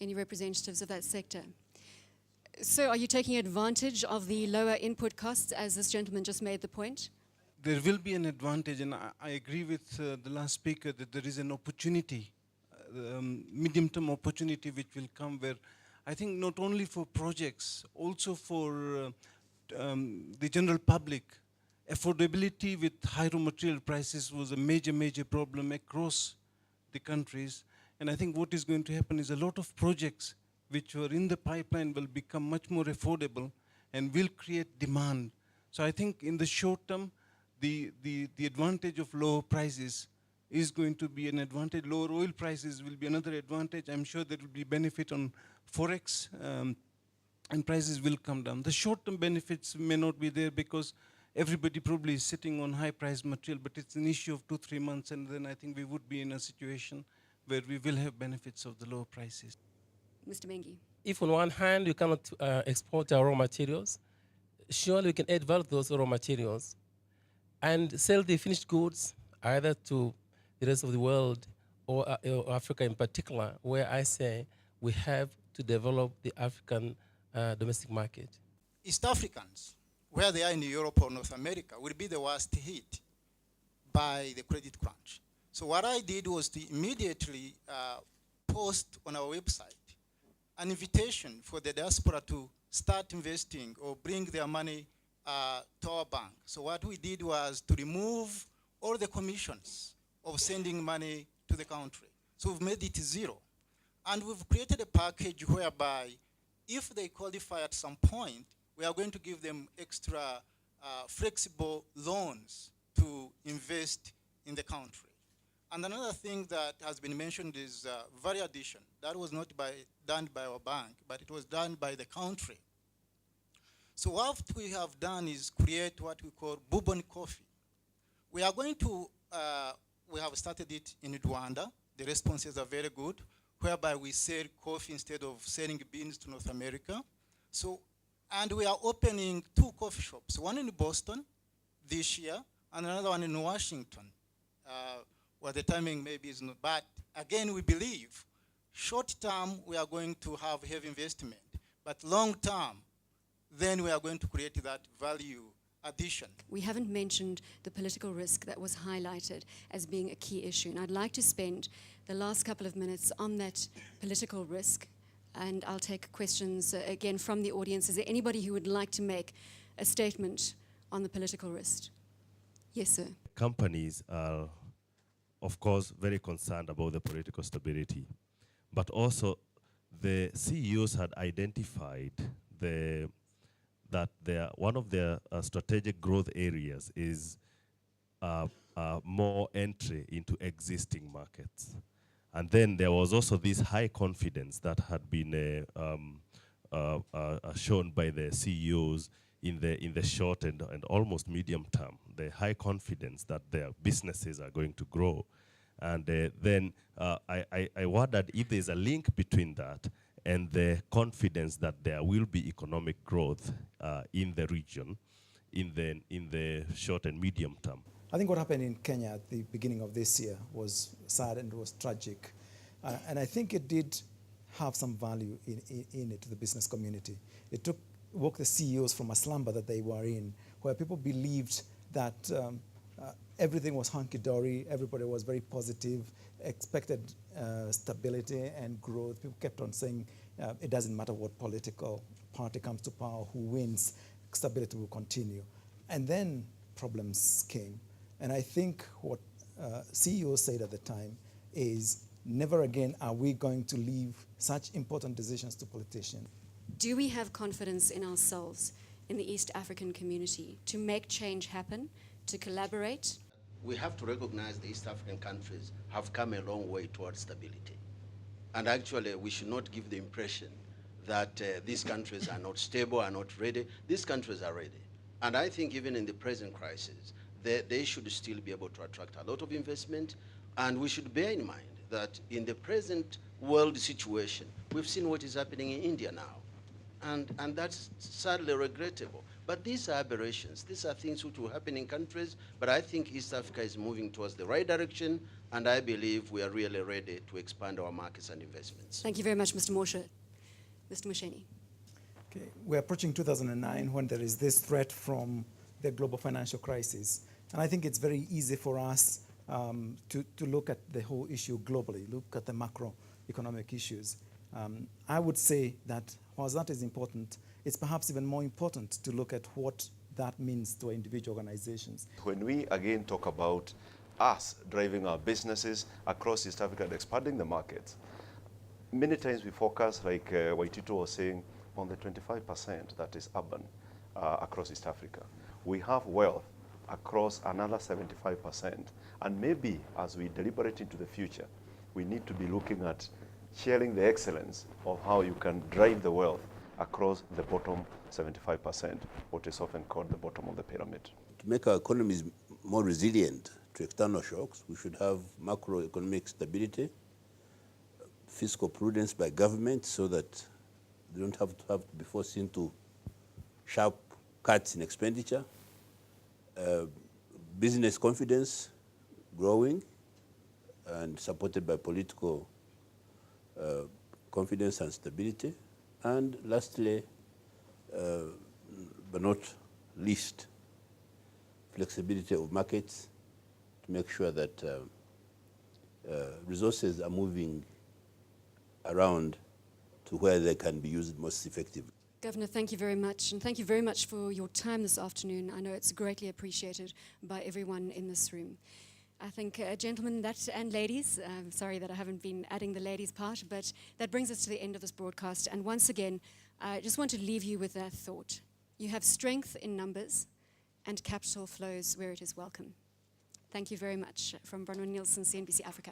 any representatives of that sector. So are you taking advantage of the lower input costs, as this gentleman just made the point? There will be an advantage, and I agree with the last speaker that there is an opportunity, medium-term opportunity which will come where I think not only for projects, also for the general public, affordability with high raw material prices was a major problem across the countries. And I think what is going to happen is a lot of projects which were in the pipeline will become much more affordable and will create demand. So I think in the short term, the advantage of lower prices is going to be an advantage. Lower oil prices will be another advantage. I'm sure there will be benefit on Forex, and prices will come down. The short-term benefits may not be there because everybody probably is sitting on high-priced material, but it's an issue of 2-3 months, and then I think we would be in a situation where we will have benefits of the lower prices. Mr. Mengi. If on one hand you cannot export our raw materials, surely we can add value to those raw materials and sell the finished goods either to the rest of the world or Africa in particular, where I say we have to develop the African domestic market. East Africans, where they are in Europe or North America, will be the worst hit by the credit crunch. So what I did was to immediately post on our website an invitation for the diaspora to start investing or bring their money to our bank. So what we did was to remove all the commissions of sending money to the country. So we've made it zero. And we've created a package whereby if they qualify at some point, we are going to give them extra flexible loans to invest in the country. And another thing that has been mentioned is value addition. That was not done by our bank, but it was done by the country. So what we have done is create what we call bourbon coffee. We are going to, we have started it in Rwanda. The responses are very good, whereby we sell coffee instead of selling beans to North America. So, and we are opening 2 coffee shops, one in Boston this year and another one in Washington. Well, the timing maybe is not, but again, we believe short term, we are going to have heavy investment, but long term, then we are going to create that value addition. We haven't mentioned the political risk that was highlighted as being a key issue, and I'd like to spend the last couple of minutes on that political risk, and I'll take questions again from the audience. Is there anybody who would like to make a statement on the political risk? Yes, sir. Companies are, of course, very concerned about the political stability, but also the CEOs had identified that one of their strategic growth areas is more entry into existing markets. And then there was also this high confidence that had been shown by the CEOs in the short and almost medium term, the high confidence that their businesses are going to grow. And then I wondered if there's a link between that and the confidence that there will be economic growth in the region in the short and medium term. I think what happened in Kenya at the beginning of this year was sad and it was tragic. And I think it did have some value in it to the business community. It woke the CEOs from a slumber that they were in, where people believed that everything was hunky-dory, everybody was very positive, expected stability and growth. People kept on saying it doesn't matter what political party comes to power, who wins, stability will continue. And then problems came. And I think what CEOs said at the time is, never again are we going to leave such important decisions to politicians. Do we have confidence in ourselves, in the East African community, to make change happen, to collaborate? We have to recognize the East African countries have come a long way towards stability. And actually, we should not give the impression that these countries are not stable, are not ready. These countries are ready. And I think even in the present crisis, they should still be able to attract a lot of investment. And we should bear in mind that in the present world situation, we've seen what is happening in India now. And that's sadly regrettable. But these are aberrations. These are things which will happen in countries, but I think East Africa is moving towards the right direction, And I believe we are really ready to expand our markets and investments. Thank you very much, Mr. Moshe. Mr. Muchene. Okay, we're approaching 2009 when there is this threat from the global financial crisis. And I think it's very easy for us to look at the whole issue globally, look at the macroeconomic issues. I would say that whilst that is important, it's perhaps even more important to look at what that means to individual organizations. When we again talk about us driving our businesses across East Africa and expanding the markets, many times we focus, like Waitito was saying, on the 25% that is urban across East Africa. We have wealth across another 75%. And maybe as we deliberate into the future, we need to be looking at sharing the excellence of how you can drive the wealth across the bottom 75%, what is often called the bottom of the pyramid. To make our economies more resilient to external shocks, we should have macroeconomic stability, fiscal prudence by government so that they don't have to be forced into sharp cuts in expenditure, business confidence growing and supported by political confidence and stability, and lastly, but not least, flexibility of markets to make sure that resources are moving around to where they can be used most effectively. Governor, thank you very much, and thank you very much for your time this afternoon. I know it's greatly appreciated by everyone in this room. I think, gentlemen and ladies, I'm sorry that I haven't been adding the ladies part, but that brings us to the end of this broadcast. And once again, I just want to leave you with that thought. You have strength in numbers, and capital flows where it is welcome. Thank you very much. From Bronwyn Nielsen, CNBC Africa.